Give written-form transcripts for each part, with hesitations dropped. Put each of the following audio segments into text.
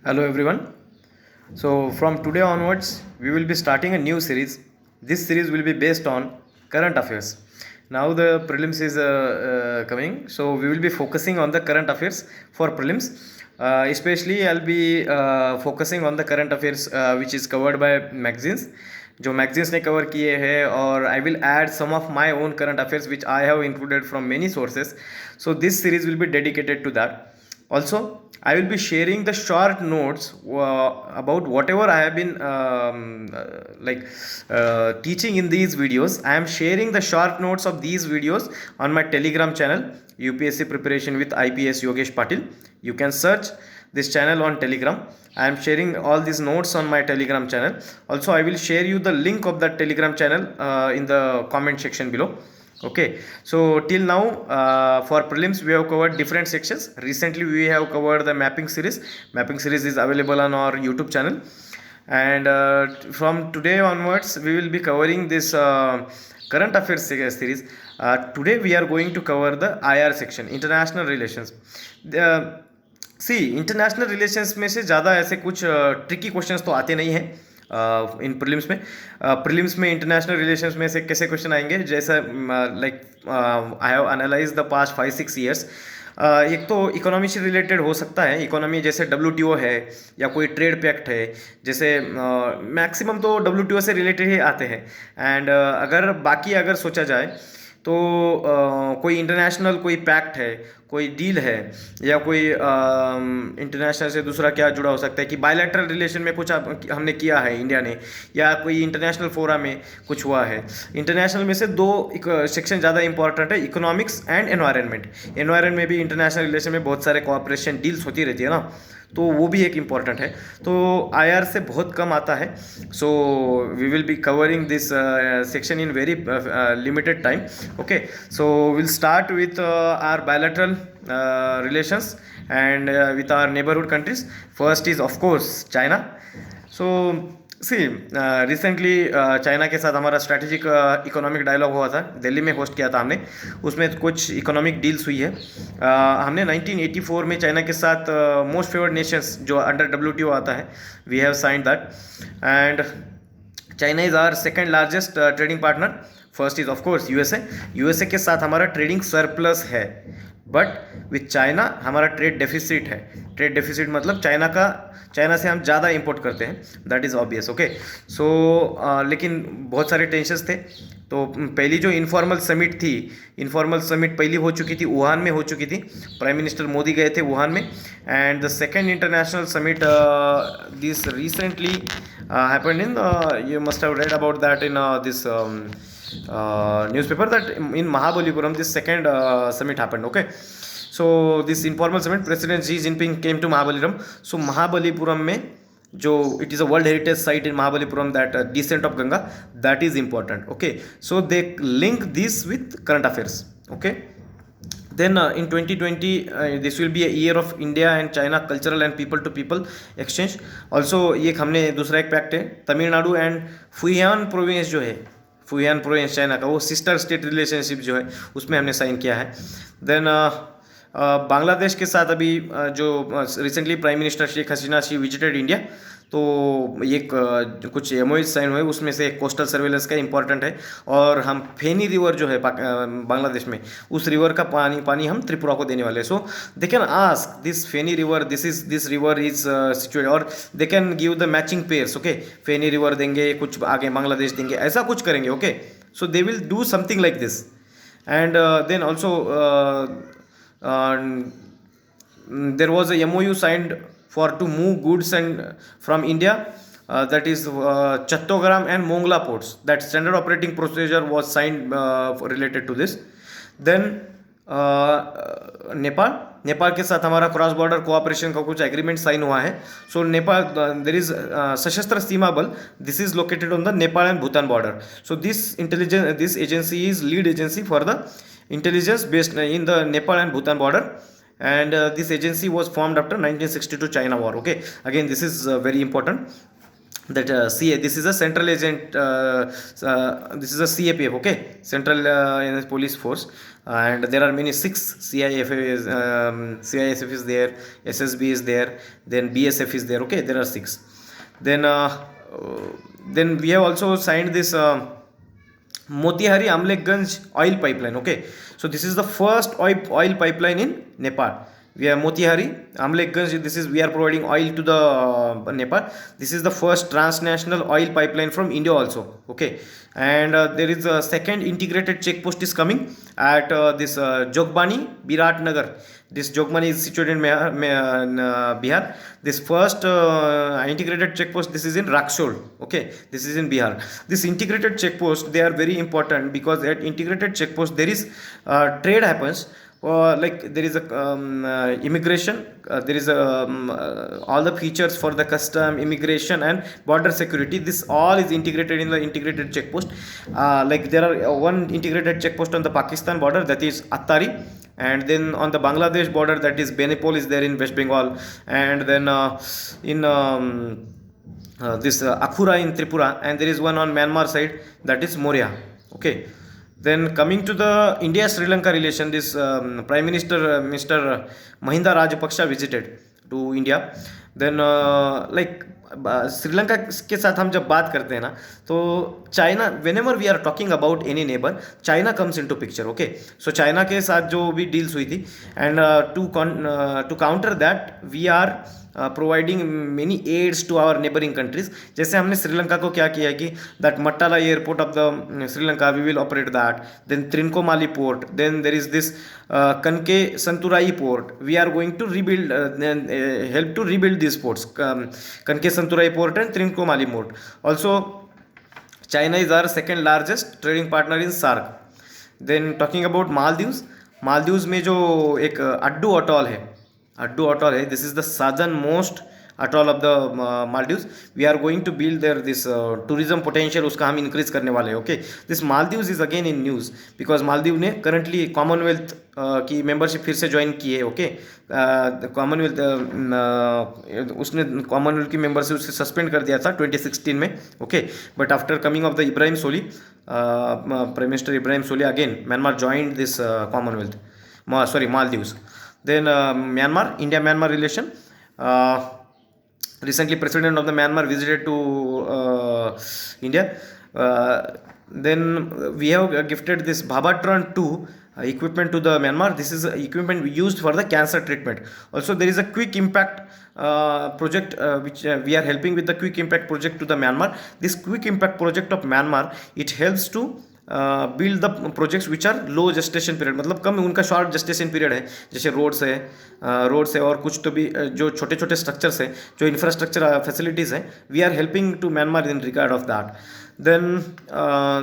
Hello everyone. So from today onwards, we will be starting a new series. This series will be based on current affairs. Now the prelims is coming, so we will be focusing on the current affairs for prelims. Especially I'll be focusing on the current affairs which is covered by magazines. जो magazines ने cover किए हैं और I will add some of my own current affairs which I have included from many sources so this series will be dedicated to that. Also, I will be sharing the short notes about whatever I have been teaching in these videos. I am sharing the short notes of these videos on my Telegram channel, UPSC Preparation with IPS Yogesh Patil. You can search this channel on Telegram. I am sharing all these notes on my Telegram channel. Also, I will share you the link of that Telegram channel in the comment section below. Okay, so till now for prelims we have covered different sections. Recently we have covered the mapping series. Mapping series is available on our YouTube channel, and from today onwards we will be covering this current affairs series. Today we are going to cover the IR section, international relations. C international relations में से ज़्यादा ऐसे कुछ tricky questions तो आते नहीं हैं in prelims में. प्रीलिम्स में इंटरनेशनल रिलेशंस में से कैसे क्वेश्चन आएंगे, जैसा like I have analyse the past 5-6 years. एक तो इकोनॉमी से रिलेटेड हो सकता है. इकोनॉमी जैसे WTO है या कोई ट्रेड पैक्ट है, जैसे मैक्सिमम तो WTO से रिलेटेड ही आते हैं. एंड अगर बाकी अगर सोचा जाए तो कोई इंटरनेशनल कोई पैक्ट है, कोई डील है, या कोई इंटरनेशनल से दूसरा क्या जुड़ा हो सकता है कि बायलैटरल रिलेशन में कुछ हमने किया है इंडिया ने, या कोई इंटरनेशनल फोरम में कुछ हुआ है. इंटरनेशनल में से दो सेक्शन ज़्यादा इंपॉर्टेंट है, इकोनॉमिक्स एंड एनवायरनमेंट. एनवायरनमेंट में भी इंटरनेशनल रिलेशन में बहुत सारे कोऑपरेशन डील्स होती रहती है ना, तो वो भी एक इम्पॉर्टेंट है. तो IR से बहुत कम आता है. So we will be covering this section in very limited time. Okay, so will start with our bilateral relations and with our neighborhood countries. First is of course China. So see recently China के साथ हमारा strategic economic dialogue हुआ था, दिल्ली में host किया था हमने. उसमें कुछ इकोनॉमिक डील्स हुई है. हमने 1984 में चाइना के साथ मोस्ट फेवर्ड नेशंस जो अंडर WTO आता है, we have signed that. And China is our second largest trading partner. First is of course USA के साथ हमारा ट्रेडिंग सरप्लस है, बट विथ चाइना हमारा ट्रेड डेफिसिट है. ट्रेड डेफिसिट मतलब चाइना से हम ज़्यादा इंपोर्ट करते हैं, that is obvious. Okay, so लेकिन बहुत सारे टेंशन्स थे. तो पहली जो इनफॉर्मल समिट पहली हो चुकी थी, वुहान में हो चुकी थी. प्राइम मिनिस्टर मोदी गए थे वुहान में. And the second international summit this recently happened in, you must have read about that in this newspaper, that in Mahabalipuram this second summit happened. Okay, so this informal summit, President Xi Jinping came to Mahabalipuram. So Mahabalipuram में जो it is a World Heritage Site in Mahabalipuram, that descent of Ganga, that is important. Okay, so they link this with current affairs. Okay, then in 2020 this will be a year of India and China cultural and people to people exchange. Also ये हमने दूसरा एक pact है, Tamil Nadu and फुयान province जो है, फुयान province China का, वो sister state relationship जो है उसमें हमने साइन किया है. देन बांग्लादेश के साथ अभी जो recently prime minister Sheikh Hasina she visited India, तो ये कुछ MOU साइन हुए, उसमें से कोस्टल सर्वेलेंस का इंपॉर्टेंट है. और हम फेनी रिवर जो है बांग्लादेश में, उस रिवर का पानी हम त्रिपुरा को देने वाले हैं. So they can ask this Feni river, this river is situated, और they can give the matching pairs. Okay, Feni river देंगे, कुछ आगे बांग्लादेश देंगे, ऐसा कुछ करेंगे. Okay, so they will do something like this. And then also there was a MOU signed for to move goods and from India, that is Chattogram and Mongla ports. That standard operating procedure was signed related to this. Then Nepal के साथ हमारा cross border cooperation का कुछ agreement sign हुआ है. सो Nepal there is सशस्त्र सीमा बल, this is located on the Nepal and Bhutan border. So this agency is lead agency for the intelligence based in the Nepal and Bhutan border, and this agency was formed after 1962 China war. Okay, again this is very important. that CA, this is a central agent, this is a CAPF, okay, Central Police Force, and there are many six CIF is, CISF is there, SSB is there, then BSF is there, okay, there are six. Then then we have also signed this Motihari Amlekganj oil pipeline. Okay, so this is the first oil pipeline in Nepal. We have Motihari Amlekganj. This is, we are providing oil to the Nepal. This is the first transnational oil pipeline from India also. Okay, and there is a second integrated check post is coming at this Jogbani Biratnagar. This Jogbani is situated in Bihar. This first integrated check post, this is in Raxol. Okay, this is in Bihar. This integrated check post, they are very important because at integrated check post there is trade happens. Like there is a immigration, there is a all the features for the custom, immigration and border security. This all is integrated in the integrated check post. Like there are one integrated check post on the Pakistan border, that is Attari, and then on the Bangladesh border, that is Benipol is there in West Bengal, and then in this Akhura in Tripura, and there is one on Myanmar side, that is Moria. Okay, then coming to the India Sri Lanka relation, this Prime Minister Mr. Mahinda Rajapaksa visited to India. Then like Sri Lanka के साथ हम जब बात करते हैं ना, तो China, whenever we are talking about any neighbour, China comes into picture. Okay, so China के साथ जो भी डील्स हुई थी, and to counter that we are providing many aids to our neighbouring countries. जैसे हमने श्रीलंका को क्या किया कि that Mattala airport of the Sri Lanka we will operate that, then Trincomalee port, then there is this Kankesanthurai port, we are going to rebuild, help to rebuild this ports, Kankesanthurai port and Trincomalee port. Also China is our second largest trading partner in SAARC. Then talking about Maldives, Maldives में जो एक Addu atoll है, Addu atoll है, this is the southernmost atoll of the Maldives. We are going to build there this tourism potential, उसका हम increase करने वाले हैं. Okay, this Maldives is again in news because Maldive ने करंटली कॉमनवेल्थ की membership फिर से join की है. ओके, कॉमनवेल्थ उसने कॉमनवेल्थ की मेंबरशिप उसे सस्पेंड कर दिया था 2016 में. Okay, but after coming of the Ibrahim Solih, prime minister Ibrahim Solih, again Myanmar joined this Commonwealth, sorry, Maldives. Then Myanmar, India-Myanmar relation. Recently, President of the Myanmar visited to India. Then we have gifted this Bhabatron 2 equipment to the Myanmar. This is equipment used for the cancer treatment. Also, there is a quick impact project which we are helping with the quick impact project to the Myanmar. This quick impact project of Myanmar, it helps to build the projects which are low gestation period, मतलब कम उनका short gestation period है. जैसे roads है और कुछ तो भी जो छोटे छोटे स्ट्रक्चर्स है, जो इंफ्रास्ट्रक्चर फैसिलिटीज़ हैं, we are helping to Myanmar in regard of that. Then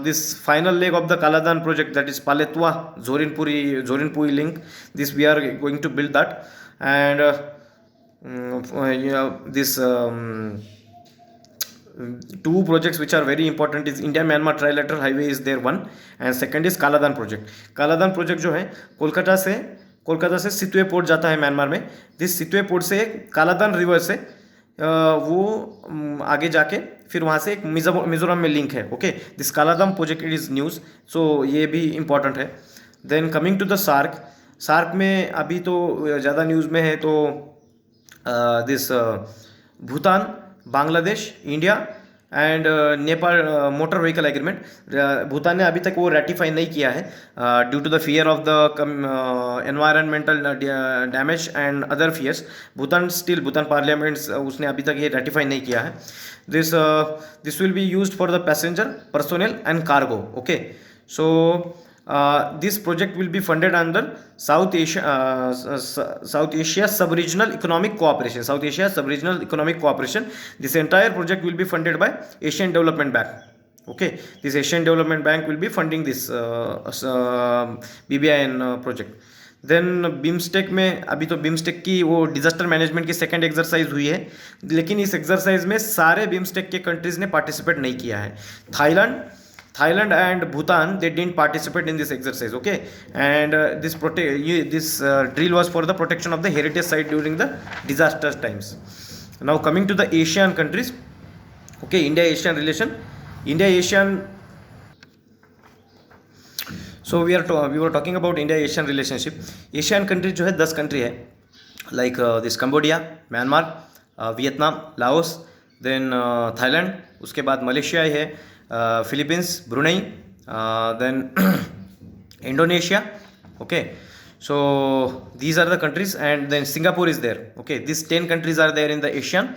this final leg of the Kaladan project, that is Paletwa Zorinpui link, this we are going to build that. And this two projects which are very important is India Myanmar trilateral highway is there one, and second is Kaladan project. Kaladan project जो है कोलकाता से Sittwe port जाता है Myanmar में. This Sittwe port से Kaladan river से वो आगे जाके फिर वहाँ से एक मिजोरम में लिंक है. ओके, this Kaladan project it is news, so ये भी इम्पॉर्टेंट है. Then coming to the SAARC में अभी तो ज़्यादा न्यूज़ में है तो this Bhutan, Bangladesh, India and Nepal motor vehicle agreement. Bhutan ने अभी तक वो रेटिफाई नहीं किया है due to the fear of the environmental damage and other fears. Bhutan parliament उसने अभी तक ये रेटिफाई नहीं किया है. This will be used for the passenger, personnel and cargo. Okay, so this project will be funded under South Asia Sub-Regional Economic Cooperation. South Asia Sub-Regional Economic Cooperation. This entire project will be funded by Asian Development Bank. Okay, this Asian Development Bank will be funding this BBIN project. Then BIMSTEC में अभी तो BIMSTEC की वो disaster management की second exercise हुई है, लेकिन इस एक्सरसाइज में सारे बिम्स्टेक के कंट्रीज ने पार्टिसिपेट नहीं किया है. Thailand and Bhutan, they didn't participate in this exercise. Okay, and this drill was for the protection of the heritage site during the disaster times. Now coming to the Asian countries, Okay, India Asian relation, India Asian. So we were talking about India Asian relationship. Asian countries जो है 10 country है, like this Cambodia, Myanmar, Vietnam, Laos, then Thailand, उसके बाद Malaysia है, Philippines, Brunei, then Indonesia. Okay, so these are the countries, and then Singapore is there. Okay, these 10 countries are there in the Asian.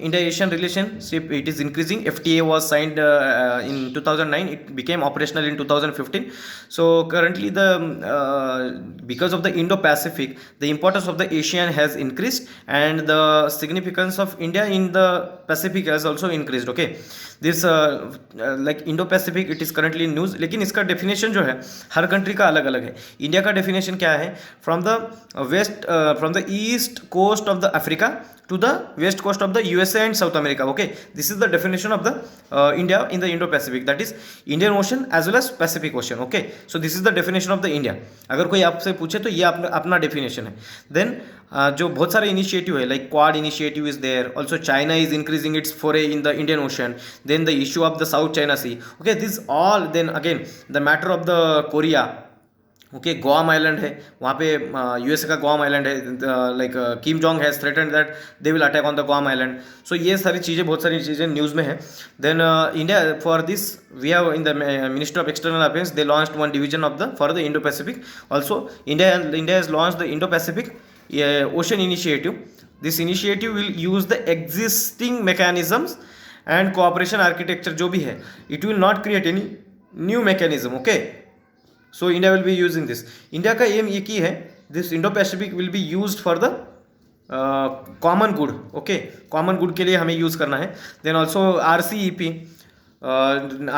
India-Asian relationship, it is increasing. FTA was signed in 2009. It became operational in 2015. So currently, because of the Indo-Pacific, the importance of the ASEAN has increased, and the significance of India in the Pacific has also increased. Okay, this like Indo-Pacific, it is currently in news. लेकिन इसका definition जो है हर country का अलग अलग है. India का definition क्या है? From the from the east coast of the Africa to the west coast of the USA and South America. Okay, this is the definition of the India in the Indo-Pacific, that is Indian Ocean as well as Pacific Ocean. Okay, so this is the definition of the India. अगर कोई आपसे पूछे तो ये अपना definition है. Then जो बहुत सारे इनिशिएटिव है, like Quad initiative is there. Also China is increasing its foray in the Indian Ocean. Then the issue of the South China Sea. Okay, this all. Then again the matter of the Korea. Okay, Guam island है, वहाँ पे USA का Guam island है, like Kim Jong has threatened that they will attack on the Guam island. So ये सारी चीज़ें, बहुत सारी चीज़ें न्यूज़ में है. Then India, for this we have in the ministry of external affairs, they launched one division of the for the Indo Pacific. Also India has launched the Indo Pacific Ocean initiative. This initiative will use the existing mechanisms and cooperation architecture जो भी है, it will not create any new mechanism. Okay, so India will be using this. India का M एक ही है, this Indo-Pacific will be used for the common good. Okay, common good के लिए हमें use करना है. Then also RCEP,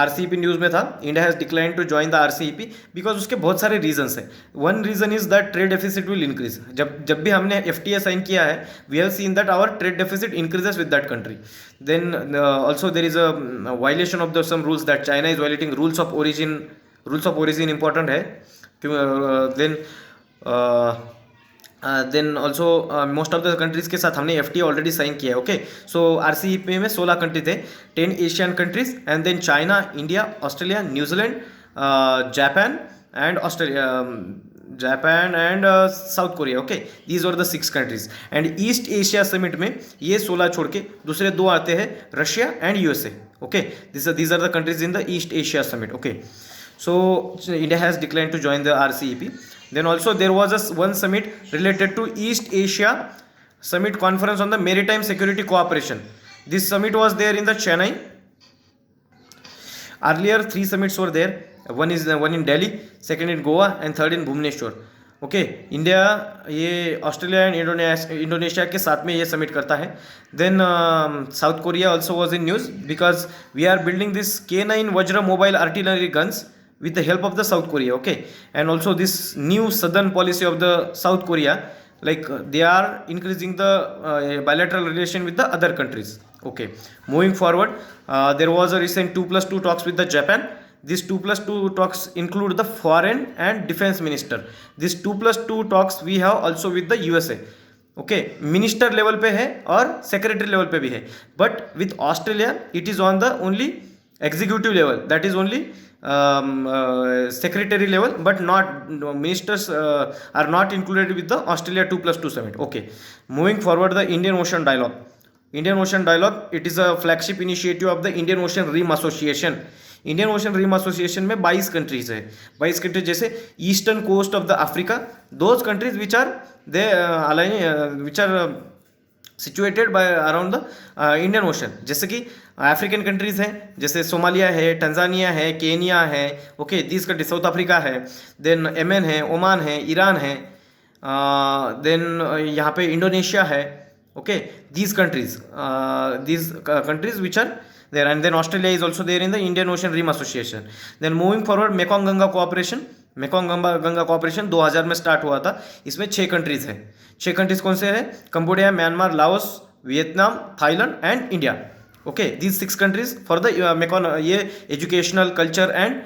RCEP news में था, India has declined to join the RCEP because उसके बहुत सारे reasons हैं. One reason is that trade deficit will increase. जब भी हमने FTA साइन किया है, we have seen that our trade deficit increases with that country. Then also there is a violation of some rules, that China is violating rules of origin. Rules of origin important है. Then also most of the countries के साथ हमने FTA already sign किया है. Okay, सो RCEP में 16 country थे, 10 ASEAN countries, and then China, India, Australia, New Zealand, Japan and South Korea. Okay, these are the 6 countries. And East Asia summit में ये 16 छोड़ के दूसरे 2 आते हैं, Russia and USA. Okay, these are the countries in the East Asia summit. Okay, so India has declined to join the RCEP. Then also there was one summit related to East Asia Summit Conference on the Maritime Security Cooperation. This summit was there in the Chennai. Earlier 3 summits were there. One in Delhi, second in Goa, and third in Bhubaneswar. Okay, India ये Australia and Indonesia के साथ में ये summit करता है. Then South Korea also was in news because we are building this K9 Vajra mobile artillery guns with the help of the South Korea. Okay, and also this new southern policy of the South Korea, like they are increasing the bilateral relation with the other countries. Okay, moving forward, there was a recent 2+2 talks with the Japan. These 2+2 talks include the foreign and defense minister. These 2+2 talks we have also with the USA. Okay, minister level पे है और secretary level पे भी है, but with Australia it is on the only executive level, that is only secretary level, but not ministers are not included with the Australia 2+2 summit. Okay, moving forward, the Indian Ocean Dialogue. Indian Ocean Dialogue, it is a flagship initiative of the Indian Ocean Rim Association. Indian Ocean Rim Association में 22 countries है. 22 countries जैसे eastern coast of the Africa, those countries which are situated by around the Indian Ocean. जैसे कि African countries हैं, जैसे Somalia है, टंजानिया है, Kenya है. Okay, these countries, South Africa है, देन येमेन है, ओमान है, ईरान है, देन यहाँ पे इंडोनेशिया है. Okay, these countries which are there, and then Australia is also there in the Indian Ocean Rim Association. Then moving forward, Mekong Ganga Cooperation. Mekong Ganga Cooperation 2000 में start हुआ था. इसमें 6 countries है. 6 countries कौन से हैं? Cambodia, Myanmar, Laos, Vietnam, Thailand and India. Okay, these 6 countries for the MECON. ये educational, culture and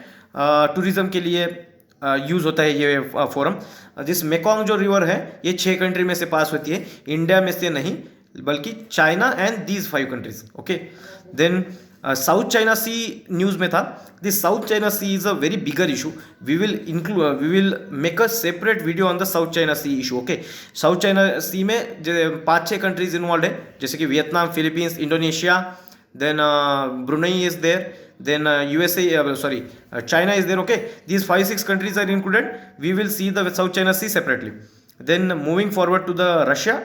tourism के लिए यूज़ होता है ये फोरम. जिस मेकॉन्ग जो रिवर है ये 6 कंट्री में से पास होती है, इंडिया में से नहीं. बल्कि China and these 5 countries. Okay, then South China Sea news में था. This South China Sea is a very bigger issue. We will make a separate video on the South China Sea issue. Okay, South China Sea में 5-6 countries involve है, जैसे कि Vietnam, Philippines, Indonesia, then Brunei is there, then USA, sorry, China is there. Okay, these 5-6 countries are included. We will see the South China Sea separately. Then moving forward to the Russia.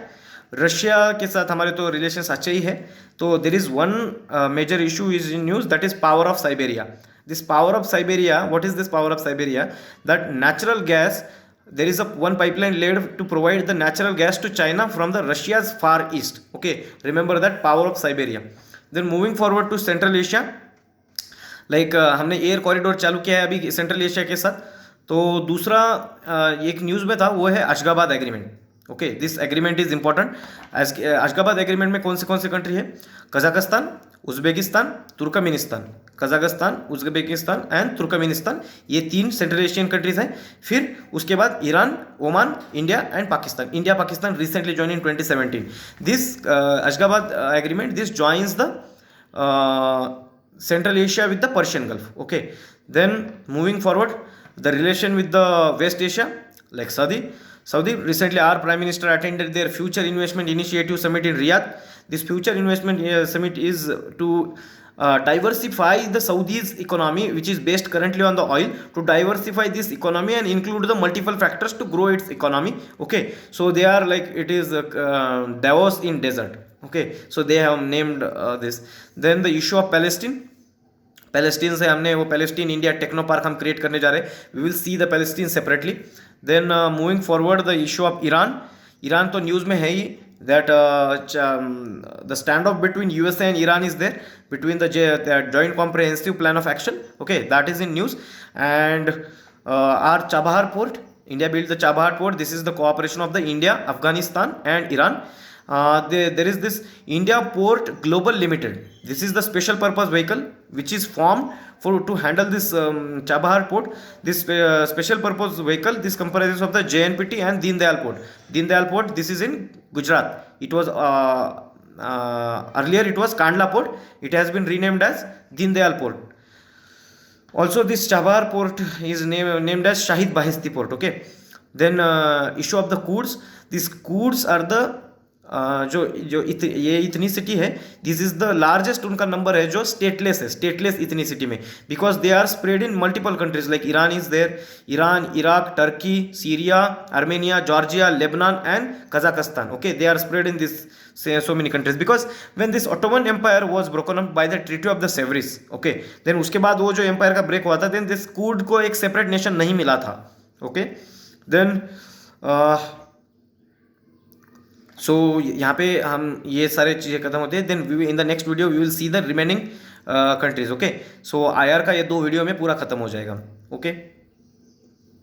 Russia के साथ हमारे तो relations अच्छे ही है. तो there is one major issue is in news, that is power of Siberia. This power of Siberia, what is this power of Siberia? That natural gas, there is a one pipeline laid to provide the natural gas to China from the Russia's far east. Okay, remember that power of Siberia. Then moving forward to Central Asia, like हमने air corridor चालू किया है अभी central Asia के साथ. तो दूसरा एक न्यूज़ में था, वो है Ashgabat agreement. Okay, this agreement is important. Ashgabat agreement में कौन से कंट्री है? Kazakhstan, Uzbekistan, Turkmenistan. Kazakhstan, Uzbekistan and Turkmenistan, ये 3 सेंट्रल एशियन कंट्रीज हैं. फिर उसके बाद Iran, Oman, India and Pakistan. India Pakistan recently join in 2017. This Ashgabat agreement, this joins the Central Asia with the Persian Gulf. Okay, then moving forward, the relation with the West Asia, like Saudi recently our Prime Minister attended their Future Investment Initiative Summit in Riyadh. This Future Investment Summit is to diversify the Saudi's economy, which is based currently on the oil, to diversify this economy and include the multiple factors to grow its economy. Okay, so they are like, it is Davos in desert. Okay, so they have named this. Then the issue of Palestine से हमने वो Palestine India techno park हम create करने जा रहे हैं. We will see the Palestine separately. Then moving forward the issue of Iran तो news में है ही, that the stand off between USA and Iran is there between the joint comprehensive plan of action. Okay, that is in news. And are Chabahar port, India build the Chabahar port. This is the cooperation of the India, Afghanistan and Iran. There is this India Port Global Limited. This is the special purpose vehicle which is formed to handle this Chabahar port. This special purpose vehicle, this comprises of the JNPT and Deen Dayal port. Deen Dayal port, this is in Gujarat. It was earlier it was Kandla port. It has been renamed as Deen Dayal port. Also this Chabahar port is named as Shahid Bahesti port. Okay, then issue of the codes. These codes are the ये ethnicity है, this is the largest उनका number है जो stateless है, stateless ethnicity में, because they are spread in multiple countries like Iran is there, Iran, Iraq, Turkey, Syria, Armenia, Georgia, Lebanon and Kazakhstan. Okay, they are spread in this so many countries because when this Ottoman Empire was broken up by the Treaty of the Sevres. Okay, then उसके बाद वो जो empire का break हुआ था, then this कूड को एक separate nation नहीं मिला था. ओके, देन सो यहाँ पे हम ये सारे चीज़ें खत्म होते हैं. Then in the next video we will see the remaining countries. Okay, so IR का ये 2 वीडियो में पूरा खत्म हो जाएगा. ओके.